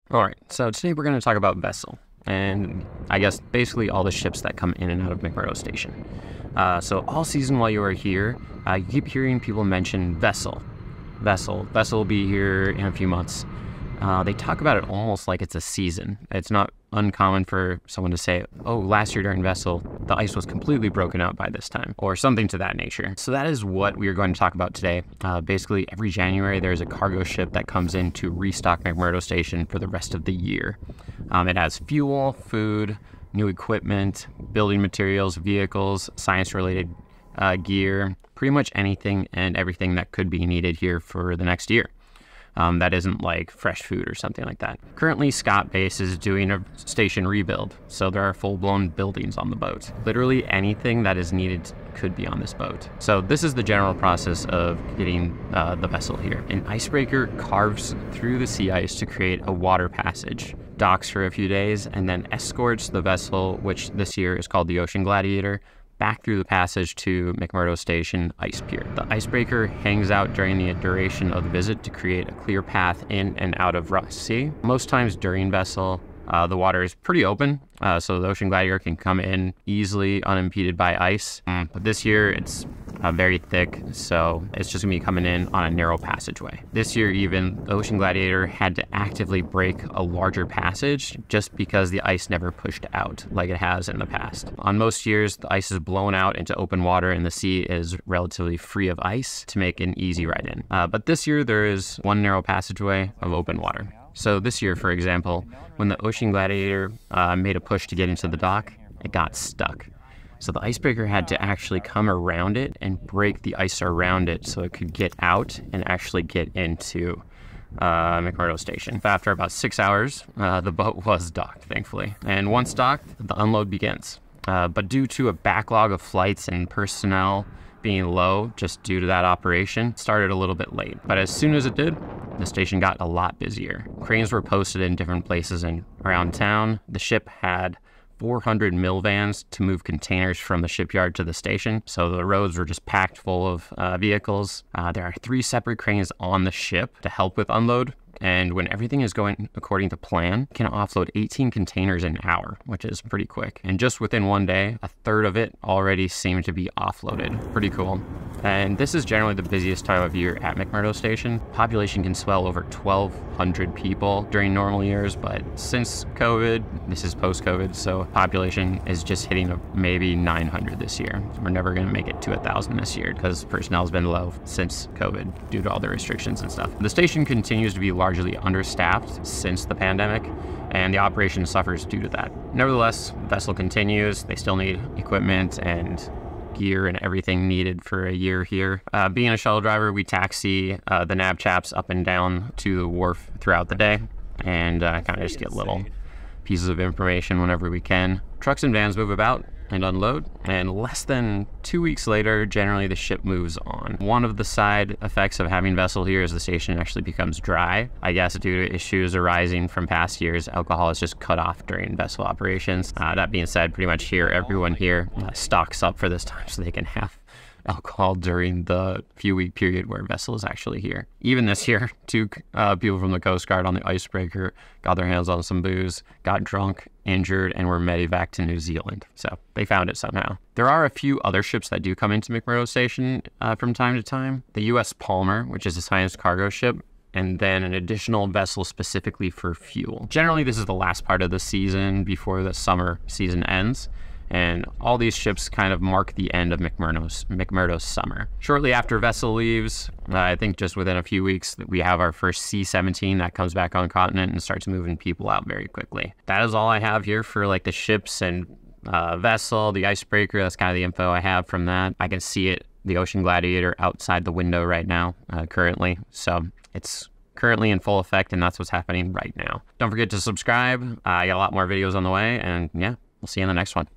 All right, so today we're going to talk about vessel, and I guess basically all the ships that come in and out of McMurdo Station. So all season while you are here, you keep hearing people mention vessel. Vessel will be here in a few months. They talk about it almost like it's a season. It's not uncommon for someone to say, oh, last year during vessel, the ice was completely broken out by this time, or something to that nature. So that is what we are going to talk about today. Basically, every January, there's a cargo ship that comes in to restock McMurdo Station for the rest of the year. It has fuel, food, new equipment, building materials, vehicles, science-related gear, pretty much anything and everything that could be needed here for the next year. That isn't like fresh food or something like that. Currently, Scott Base is doing a station rebuild, so there are full-blown buildings on the boat. Literally anything that is needed could be on this boat. So this is the general process of getting the vessel here. An icebreaker carves through the sea ice to create a water passage, docks for a few days, and then escorts the vessel, which this year is called the Ocean Gladiator, back through the passage to McMurdo Station Ice Pier. The icebreaker hangs out during the duration of the visit to create a clear path in and out of rough sea. Most times during vessel, the water is pretty open, so the Ocean Gladiator can come in easily unimpeded by ice. But this year it's very thick, so it's just gonna be coming in on a narrow passageway. This year even, the Ocean Gladiator had to actively break a larger passage just because the ice never pushed out like it has in the past. On most years, the ice is blown out into open water and the sea is relatively free of ice to make an easy ride in. But this year there is one narrow passageway of open water. So this year, for example, when the Ocean Gladiator made a push to get into the dock, it got stuck. So the icebreaker had to actually come around it and break the ice around it so it could get out and actually get into McMurdo Station. After about 6 hours, the boat was docked, thankfully. And once docked, the unload begins. But due to a backlog of flights and personnel being low, just due to that operation, it started a little bit late. But as soon as it did, the station got a lot busier. Cranes were posted in different places around town. The ship had 400 mill vans to move containers from the shipyard to the station. So the roads were just packed full of vehicles. There are 3 separate cranes on the ship to help with unload. And when everything is going according to plan, can offload 18 containers an hour, which is pretty quick. And just within one day, a third of it already seemed to be offloaded. Pretty cool. And this is generally the busiest time of year at McMurdo Station. Population can swell over 1,200 people during normal years, but since COVID, this is post-COVID, so population is just hitting maybe 900 this year. We're never gonna make it to 1,000 this year because personnel's been low since COVID due to all the restrictions and stuff. The station continues to be largely understaffed since the pandemic, and the operation suffers due to that. Nevertheless, the vessel continues. They still need equipment and gear and everything needed for a year here. Being a shuttle driver, we taxi the nav chaps up and down to the wharf throughout the day and kind of just get little pieces of information whenever we can. Trucks and vans move about and unload, and less than 2 weeks later, generally the ship moves on. One of the side effects of having vessel here is the station actually becomes dry. I guess due to issues arising from past years, alcohol is just cut off during vessel operations. That being said, pretty much everyone here stocks up for this time so they can have alcohol during the few-week period where vessel is actually here. Even this year, 2 people from the Coast Guard on the icebreaker got their hands on some booze, got drunk, injured, and were medevac to New Zealand. So they found it somehow. There are a few other ships that do come into McMurdo Station from time to time. The U.S. Palmer, which is a science cargo ship, and then an additional vessel specifically for fuel. Generally, this is the last part of the season before the summer season ends. And all these ships kind of mark the end of McMurdo's summer. Shortly after vessel leaves, I think just within a few weeks, we have our first C-17 that comes back on continent and starts moving people out very quickly. That is all I have here for like the ships and vessel, the icebreaker. That's kind of the info I have from that. I can see it, the Ocean Gladiator, outside the window right now, currently. So it's currently in full effect, and that's what's happening right now. Don't forget to subscribe. I got a lot more videos on the way, and yeah, we'll see you in the next one.